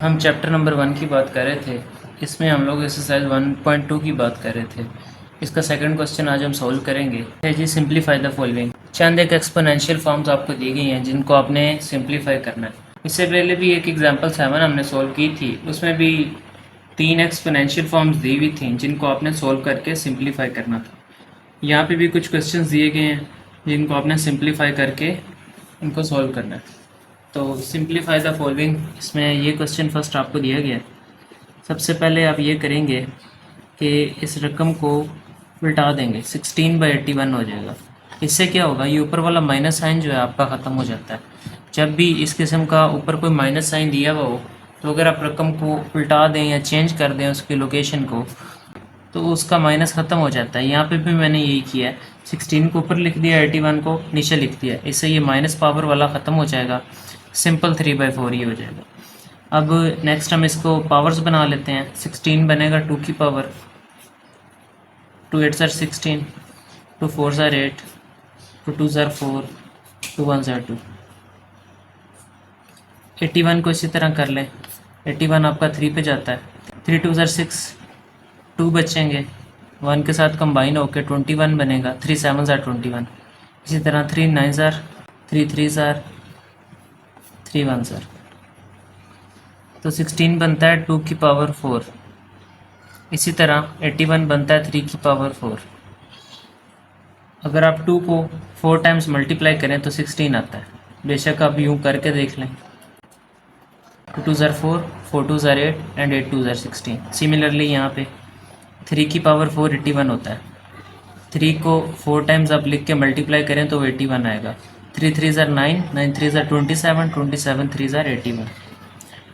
हम chapter number 1 की बात कर रहे थे। इसमें हम लोग एक्सरसाइज 1.2 की बात कर रहे थे। इसका सेकंड क्वेश्चन आज हम सॉल्व करेंगे। है जी, सिंप्लीफाई द फॉलोइंग। चंद एक एक्सपोनेंशियल फॉर्म्स आपको दी गई हैं जिनको आपने सिंप्लीफाई करना है। इससे पहले भी एक एग्जांपल 7 हमने सॉल्व की थी, उसमें भी 3 एक्सपोनेंशियल फॉर्म्स दी हुई थी जिनको आपने सॉल्व करके सिंप्लीफाई करना था। यहाँ पे भी कुछ क्वेश्चंस दिए गए हैं जिनको आपने सिंप्लीफाई करके इनको सॉल्व करना है। तो सिंप्लीफाई द फॉलोइंग, इसमें ये क्वेश्चन फर्स्ट आपको दिया गया है। सबसे पहले आप ये करेंगे कि इस रकम को उल्टा देंगे, 16/81 हो जाएगा। इससे क्या होगा, ये ऊपर वाला माइनस साइन जो है आपका ख़त्म हो जाता है। जब भी इस किस्म का ऊपर कोई माइनस साइन दिया हुआ हो तो अगर आप रकम को उल्टा दें या चेंज कर दें उसकी लोकेशन को, तो उसका माइनस ख़त्म हो जाता है। यहाँ पे भी मैंने यही किया है, 16 को ऊपर लिख दिया, 81 को नीचे लिख दिया। इससे ये माइनस पावर वाला ख़त्म हो जाएगा, सिंपल 3/4 ही हो जाएगा। अब नेक्स्ट हम इसको पावर्स बना लेते हैं। 16 बनेगा 2 की पावर, 2 8 ज़ार 16, 2 4 ज़ार 8, 2 2 ज़ार 4, 2 1 ज़ार 2। 81 को इसी तरह कर लें, 81 आपका 3 पे जाता है, 3 2 ज़ार 6, 2 बचेंगे, 1 के साथ कंबाइन होकर 21 बनेगा, 3 7 ज़ार 21। इसी तरह 3 9 ज़ार, 3 3 ज़ार, 3 1 ज़ार। तो 16 बनता है 2 की पावर 4। इसी तरह 81 बनता है 3 की पावर 4। अगर आप 2 को 4 टाइम्स मल्टीप्लाई करें तो 16 आता है। बेशक आप यूँ करके देख लें, 2 2 ज़ार 4, 4 2 ज़ार 8 एंड 8 2 ज़ार 16। सिमिलरली यहाँ पे 3 की पावर 4 81 होता है। 3 को 4 टाइम्स आप लिख के मल्टीप्लाई करें तो 81 आएगा। 3 3 ज़ार 9, 9 3 ज़ार 27, 27 3 ज़ार 81।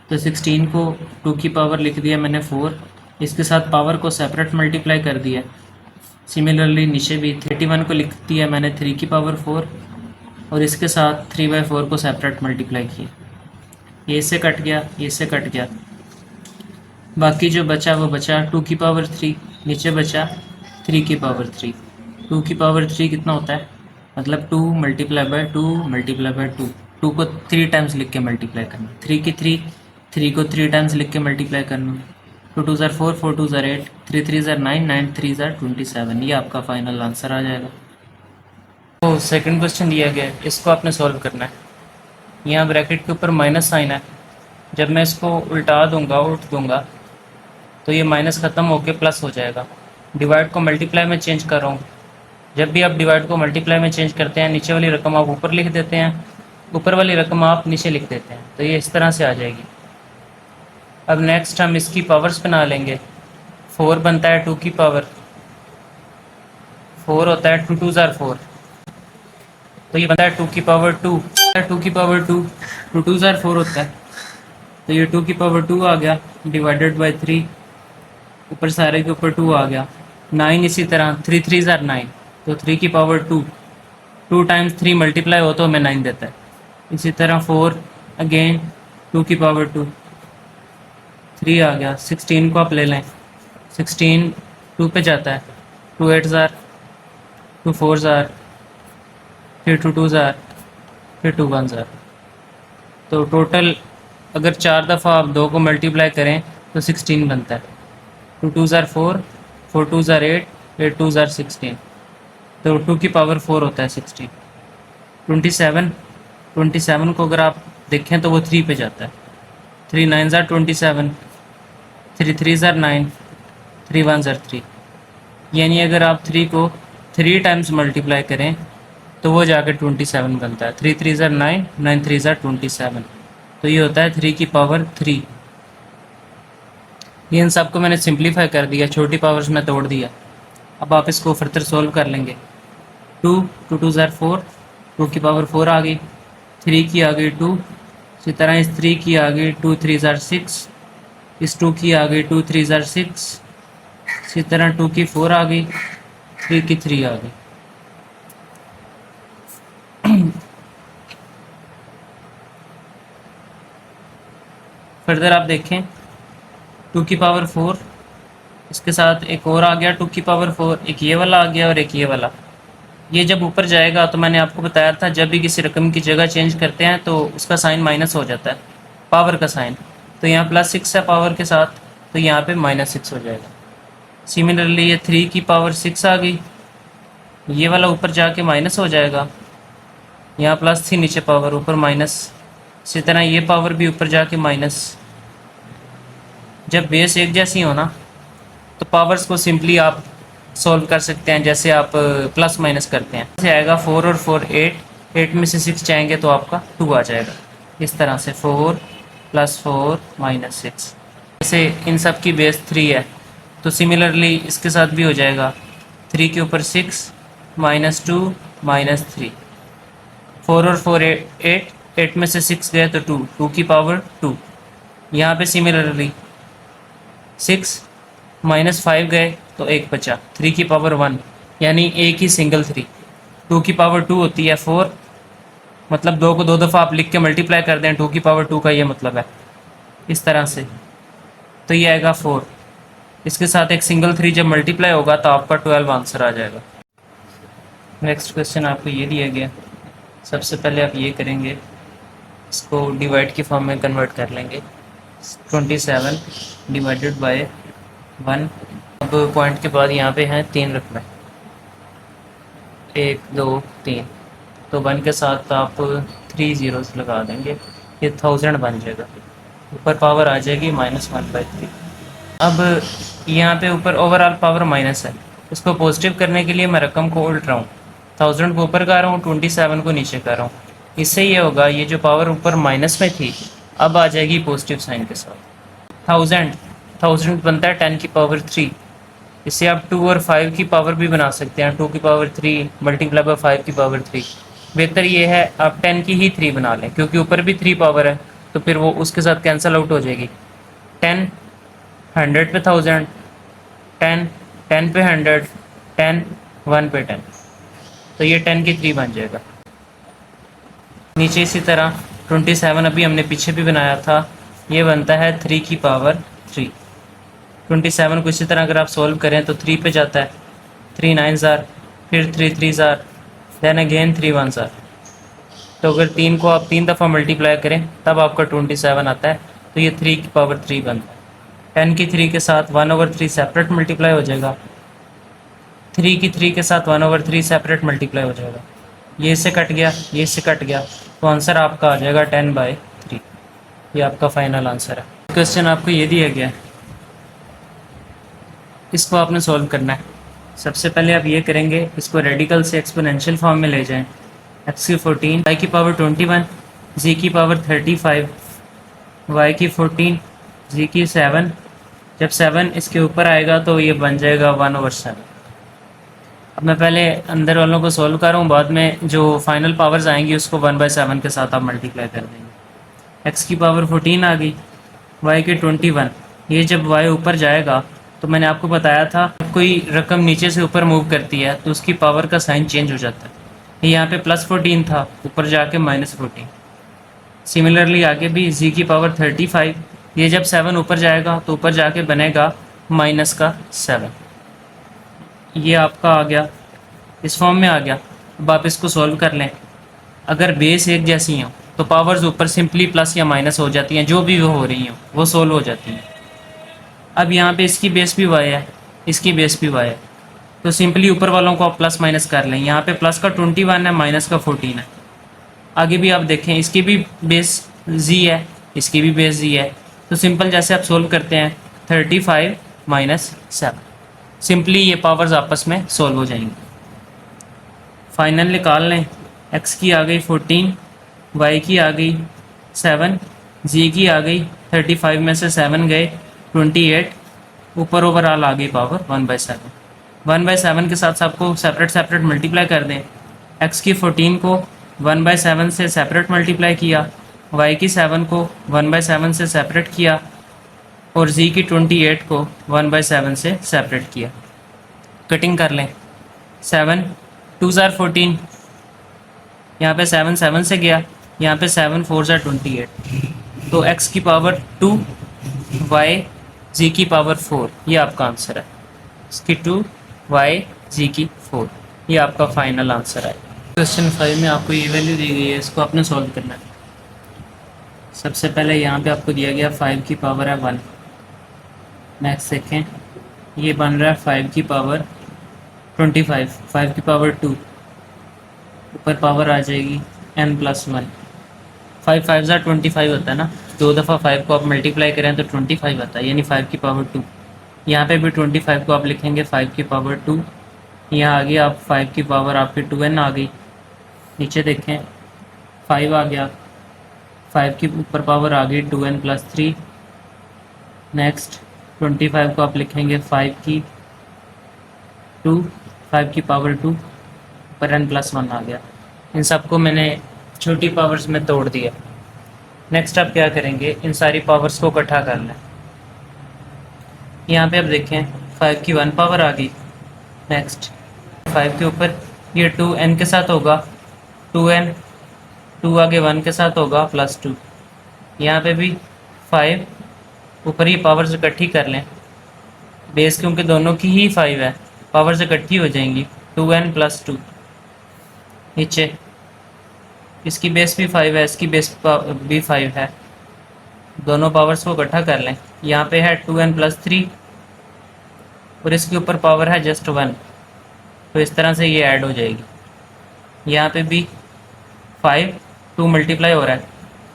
तो 16 को 2 की पावर लिख दिया मैंने 4, इसके साथ पावर को सेपरेट मल्टीप्लाई कर दिया। सिमिलरली नीचे भी 31 को लिख दिया मैंने 3 की पावर 4 और इसके साथ 3/4 को सेपरेट मल्टीप्लाई किया। ये इससे कट गया, ये इससे कट गया, बाकी जो बचा वो बचा 2 की पावर 3, नीचे बचा 3 की पावर 3। 2 की पावर 3 कितना होता है, मतलब 2 मल्टीप्लाई बाय 2 मल्टीप्लाई बाय 2। 2 को 3 टाइम्स लिख के मल्टीप्लाई करना, 3 की 3, 3 को 3 टाइम्स लिख के मल्टीप्लाई करना। 2 2 ज़ार 4, 4 2 ज़ार 8, 3 3 ज़ार 9, 9 3 ज़ार 27। ये आपका फाइनल आंसर आ जाएगा। तो सेकंड क्वेश्चन दिया गया है, इसको आपने सॉल्व करना है। यहाँ ब्रैकेट के ऊपर माइनस साइन है, जब मैं इसको उल्टा दूंगा, उल्ट दूंगा, तो ये माइनस ख़त्म होकर प्लस हो जाएगा। डिवाइड को मल्टीप्लाई में चेंज कर रहा हूँ। जब भी आप डिवाइड को मल्टीप्लाई में चेंज करते हैं, नीचे वाली रकम आप ऊपर लिख देते हैं, ऊपर वाली रकम आप नीचे लिख देते हैं, तो ये इस तरह से आ जाएगी। अब नेक्स्ट हम इसकी पावर्स बना लेंगे। 4 बनता है 2 की पावर, 4 होता है 2 2 ज़ार 4, तो ये बनता है 2 की पावर 2, 2 की पावर 2, 2 2 ज़ार 4 होता है, तो ये 2 की पावर 2 आ गया, डिवाइडेड बाई 3, ऊपर सारे के ऊपर 2 आ गया। 9 इसी तरह, 3 3 ज़ार 9, तो 3 की पावर 2, 2 टाइम्स 3 मल्टीप्लाई हो तो हमें 9 देता है। इसी तरह 4 अगेन 2 की पावर 2, 3 आ गया। 16 को आप ले लें, 16 2 पे जाता है, 2 8 ज़ार, 2 4 ज़ार, फिर 2 2 ज़ार, फिर 2 1 ज़ार। तो टोटल अगर 4 दफ़ा आप 2 को मल्टीप्लाई करें तो 16 बनता है। 2 2 ज़ार 4, 4 2 ज़ार 8, 8 2 ज़ार 16, तो 2 की पावर 4 होता है 16। 27, 27 को अगर आप देखें तो वो 3 पे जाता है। 3 9 ज़ार 27, 3 3 ज़ार 9, 3 1 ज़ार 3। यानी अगर आप 3 को 3 टाइम्स मल्टीप्लाई करें तो वो जाकर 27 बनता है। 3 3 ज़ार 9, 9 3 ज़ार 27, तो ये होता है 3 की पावर 3। ये इन सबको मैंने सिंप्लीफाई कर दिया, छोटी पावर्स में तोड़ दिया। अब आप इसको फर्दर सोल्व कर लेंगे। 2 2 2 ज़ार 4, 2 की पावर 4 आ गई, 3 की आ गई 2, इसी तरह इस 3 की आ गई 2 3 ज़ार 6, इस 2 की आ गई 2 3 ज़ार 6, इसी तरह 2 की 4 आ गई, 3 की 3 आ गई। फर्दर आप देखें, 2 की पावर 4, इसके साथ एक और आ गया 2 की पावर 4, एक ये वाला आ गया और एक ये वाला। ये जब ऊपर जाएगा तो मैंने आपको बताया था, जब भी किसी रकम की जगह चेंज करते हैं तो उसका साइन माइनस हो जाता है, पावर का साइन। तो यहाँ +6 है पावर के साथ, तो यहाँ पे -6 हो जाएगा। सिमिलरली ये 3 की पावर 6 आ गई, ये वाला ऊपर जाके माइनस हो जाएगा, यहाँ प्लस थी नीचे पावर, ऊपर माइनस। इसी तरह ये पावर भी ऊपर जाके माइनस। जब बेस एक जैसी हो ना तो पावर्स को सिंपली आप सॉल्व कर सकते हैं, जैसे आप प्लस माइनस करते हैं। जैसे आएगा 4 और 4 8, 8 में से 6 जाएंगे तो आपका 2 आ जाएगा। इस तरह से 4 + 4 - 6। जैसे इन सब की बेस 3 है तो सिमिलरली इसके साथ भी हो जाएगा। 3 के ऊपर 6 -2 -3। 4 और 4 8, 8 में से 6 गए तो 2, 2 की पावर 2। यहाँ पे सिमिलरली 6 -5 गए तो 1 बचा, 3 की पावर 1, यानी एक ही सिंगल 3। 2 की पावर 2 होती है 4, मतलब 2 को 2 दफ़ा आप लिख के मल्टीप्लाई कर दें, 2 की पावर 2 का ये मतलब है। इस तरह से तो ये आएगा 4। इसके साथ एक सिंगल 3 जब मल्टीप्लाई होगा तो आपका 12 आंसर आ जाएगा। नेक्स्ट क्वेश्चन आपको ये दिया गया। सबसे पहले आप ये करेंगे, इसको डिवाइड की फॉर्म में कन्वर्ट कर लेंगे। 27 डिवाइडेड बाय 1। अब पॉइंट के बाद यहाँ पे हैं 3 रखना है, 1 2 3, तो 1 के साथ आप 3 ज़ीरोज़ लगा देंगे, ये 1000 बन जाएगा। ऊपर पावर आ जाएगी -1/3। अब यहाँ पे ऊपर ओवरऑल पावर माइनस है, इसको पॉजिटिव करने के लिए मैं रकम को उल्ट रहा हूँ, 1000 को ऊपर कर रहा हूँ, 27 को नीचे कर रहा हूँ। इससे ये होगा, ये जो पावर ऊपर माइनस में थी अब आ जाएगी पॉजिटिव साइन के साथ। 1000 बनता है 10 की पावर 3। इससे आप 2 और 5 की पावर भी बना सकते हैं, 2 की पावर 3 मल्टीप्लाई बाय 5 की पावर 3। बेहतर ये है आप 10 की ही 3 बना लें, क्योंकि ऊपर भी 3 पावर है तो फिर वो उसके साथ कैंसिल आउट हो जाएगी। 10 100 पे 1000, 10 10 पे 100, 10 1 पे 10, तो ये 10 की 3 बन जाएगा। नीचे इसी तरह 27 अभी हमने पीछे भी बनाया था, ये बनता है 3 की पावर 3। 27 को इसी तरह अगर आप सॉल्व करें तो 3 पे जाता है, 3 9 ज़ार, फिर 3 3 ज़ार, देन अगेन 3 1 ज़ार। तो अगर 3 को आप 3 दफ़ा मल्टीप्लाई करें तब आपका 27 आता है, तो ये 3 की पावर 3 बनता है। 10 की 3 के साथ 1/3 सेपरेट मल्टीप्लाई हो जाएगा, 3 की 3 के साथ 1/3 सेपरेट मल्टीप्लाई हो जाएगा। ये इससे कट गया, ये इससे कट गया, तो आंसर आपका आ जाएगा 10/3। ये आपका फाइनल आंसर है। क्वेश्चन आपको ये दिया गया है, इसको आपने सॉल्व करना है। सबसे पहले आप ये करेंगे, इसको रेडिकल से एक्सपोनेंशियल फॉर्म में ले जाएं। x की 14, y की पावर 21, z की पावर 35, y की 14, z की 7। जब 7 इसके ऊपर आएगा तो ये बन जाएगा 1/7। अब मैं पहले अंदर वालों को सॉल्व कर रहा हूँ, बाद में जो फाइनल पावर्स आएंगी उसको 1/7 के साथ आप मल्टीप्लाई कर देंगे। x की पावर 14 आ गई, y की 21। ये जब y ऊपर जाएगा तो मैंने आपको बताया था, कोई रकम नीचे से ऊपर मूव करती है तो उसकी पावर का साइन चेंज हो जाता है। यहाँ पे +14 था, ऊपर जाके -14। सिमिलरली आगे भी z की पावर 35, ये जब 7 ऊपर जाएगा तो ऊपर जाके बनेगा -7। ये आपका आ गया, इस फॉर्म में आ गया। अब आप इसको सॉल्व कर लें। अगर बेस एक जैसी हो तो पावर्स ऊपर सिंपली प्लस या माइनस हो जाती हैं, जो भी वो हो रही हो वो सॉल्व हो जाती हैं। अब यहाँ पे इसकी बेस भी y है, इसकी बेस भी y है, तो सिंपली ऊपर वालों को आप प्लस माइनस कर लें। यहाँ पे प्लस का 21 है, माइनस का 14 है। आगे भी आप देखें, इसकी भी बेस z है, इसकी भी बेस z है, तो सिंपल जैसे आप सोल्व करते हैं 35 - 7, सिंपली ये पावर्स आपस में सोल्व हो जाएंगी। फाइनल निकाल लें। x की आ गई 14, y की आ गई 7, z की आ गई 35 में से 7 गए 28, ऊपर ओवरऑल आ गई पावर 1/7। 1/7 के साथ आपको सेपरेट मल्टीप्लाई कर दें। x की 14 को 1/7 से सेपरेट मल्टीप्लाई किया, y की 7 को 1/7 से सेपरेट किया, और z की 28 को 1/7 से सेपरेट किया। कटिंग कर लें। 7 2 ज़ार 14, यहाँ पे 7 7 से गया, यहाँ पे 7 4 ज़ार 28, तो x की पावर 2, y z की पावर 4, ये आपका आंसर है। इसकी 2, y z की 4, ये आपका फाइनल आंसर है। क्वेश्चन 5 में आपको ये वैल्यू दी गई है, इसको आपने सॉल्व करना है। सबसे पहले यहाँ पे आपको दिया गया 5 की पावर है 1। नेक्स्ट देखें, ये बन रहा है 5 की पावर 25, 5 की पावर 2, ऊपर पावर आ जाएगी n+1। 5 5 ज़ा 25 होता है ना, 2 दफ़ा 5 को आप मल्टीप्लाई करें तो 25 आता है, यानी 5 की पावर 2। यहाँ पे भी 25 को आप लिखेंगे 5 की पावर 2। यहाँ आगे आप 5 की पावर आपकी 2n आ गई। नीचे देखें 5 आ गया, 5 की ऊपर पावर आ गई 2n+3। नेक्स्ट 25 को आप लिखेंगे 5 की 2, 5 की पावर 2 पर n+1 आ गया। इन सबको मैंने छोटी पावर्स में तोड़ दिया। नेक्स्ट आप क्या करेंगे, इन सारी पावर्स को इकट्ठा कर लें। यहाँ पे आप देखें 5 की 1 पावर आ गई। नेक्स्ट 5 के ऊपर ये 2n के साथ होगा, 2n 2 आगे 1 के साथ होगा +2। यहाँ पे भी 5 ऊपर ही पावर्स इकट्ठी कर लें, बेस क्योंकि दोनों की ही 5 है, पावर्स इकट्ठी हो जाएंगी 2n+2। नीचे इसकी बेस भी 5 है, इसकी बेस भी 5 है, दोनों पावर्स को इकट्ठा कर लें। यहाँ पे है 2n+3 और इसके ऊपर पावर है जस्ट 1, तो इस तरह से ये ऐड हो जाएगी। यहाँ पे भी 5 2 मल्टीप्लाई हो रहा है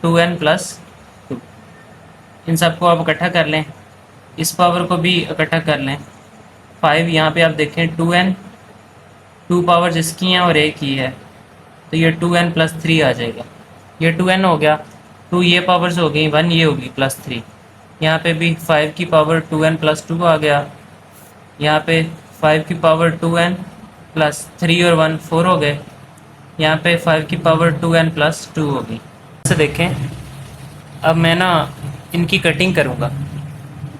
2n+2। इन सबको आप इकट्ठा कर लें, इस पावर को भी इकट्ठा कर लें। 5 यहाँ पे आप देखें 2n, 2 पावर जिसकी हैं और एक ही है, तो ये 2n+3 आ जाएगा। ये 2n हो गया, 2 ये पावर्स हो गई, 1 ये होगी +3। यहाँ पे भी 5 की पावर 2n+2 आ गया। यहाँ पे 5 की पावर 2n+3 और 1 4 हो गए। यहाँ पे 5 की पावर 2n+2 होगी। ऐसे देखें, अब मैं ना इनकी कटिंग करूँगा,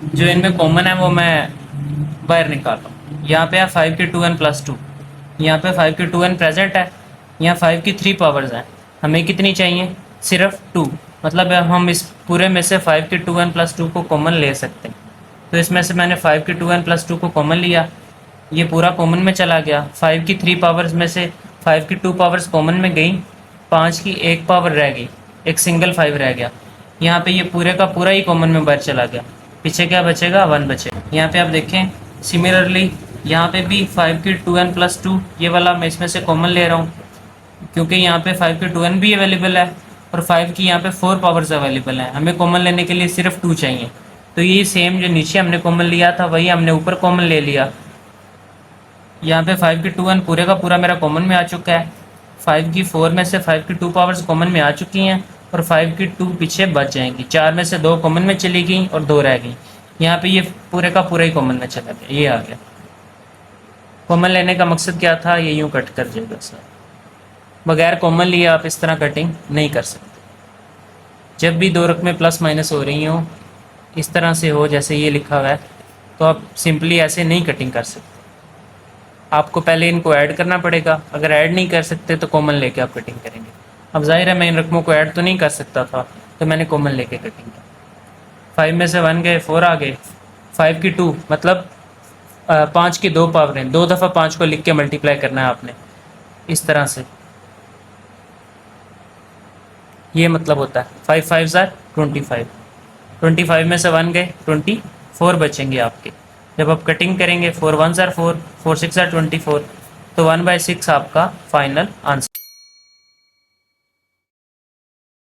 जो इनमें कॉमन है वो मैं बाहर निकाल रहा हूँ। यहाँ पे है 5 की 2n+2, यहाँ पे 5 की 2n प्रेजेंट है, यहाँ 5 की 3 पावर्स हैं। हमें कितनी चाहिए, सिर्फ 2, मतलब हम इस पूरे में से 5 की 2n+2 को कॉमन ले सकते हैं। तो इसमें से मैंने 5 की 2n+2 को कॉमन लिया, ये पूरा कॉमन में चला गया। 5 की 3 पावर्स में से 5 की 2 पावर्स कॉमन में गई, 5 की 1 पावर रह गई, एक सिंगल 5 रह गया। यहाँ पे ये पूरे का पूरा ही कॉमन में बाहर चला गया, पीछे क्या बचेगा, 1 बचेगा। यहाँ पे आप देखें सिमिलरली यहाँ पे भी 5 की 2n+2, ये वाला मैं इसमें से कॉमन ले रहा हूँ क्योंकि यहाँ पे 5 की 2n भी अवेलेबल है और 5 की यहाँ पे 4 पावर्स अवेलेबल हैं। हमें कॉमन लेने के लिए सिर्फ 2 चाहिए, तो ये सेम जो नीचे हमने कॉमन लिया था वही हमने ऊपर कॉमन ले लिया। यहाँ पे 5 की 2n पूरे का पूरा मेरा कॉमन में आ चुका है। 5 की 4 में से 5 की 2 पावर्स कॉमन में आ चुकी हैं और 5 की 2 पीछे बच जाएंगी। 4 में से 2 कॉमन में चली गई और 2 रह गई। यहाँ पे ये पूरे का पूरा ही कॉमन में चला गया, ये आ गया। कॉमन लेने का मकसद क्या था, ये यूँ कट कर जाएगा सर। बगैर कॉमन लिए आप इस तरह कटिंग नहीं कर सकते। जब भी दो रकमें प्लस माइनस हो रही हों, इस तरह से हो जैसे ये लिखा हुआ है, तो आप सिंपली ऐसे नहीं कटिंग कर सकते। आपको पहले इनको ऐड करना पड़ेगा। अगर ऐड नहीं कर सकते तो कॉमन लेके आप कटिंग करेंगे। अब जाहिर है मैं इन रकमों को ऐड तो नहीं कर सकता था, तो मैंने कॉमन लेके कटिंग की। 5 में से 1 गए, 4 आ गए। 5 की 2 मतलब 5 की 2 पावरें, 2 दफ़ा 5 को लिख के मल्टीप्लाई करना है आपने, इस तरह से। ये मतलब होता है 5 5 ज़ा 25। 25 में से 1 गए, 24 बचेंगे आपके। जब आप कटिंग करेंगे 4 1 ज़ा 4, 4 6 ज़ा 24, तो 1/6 आपका फाइनल आंसर।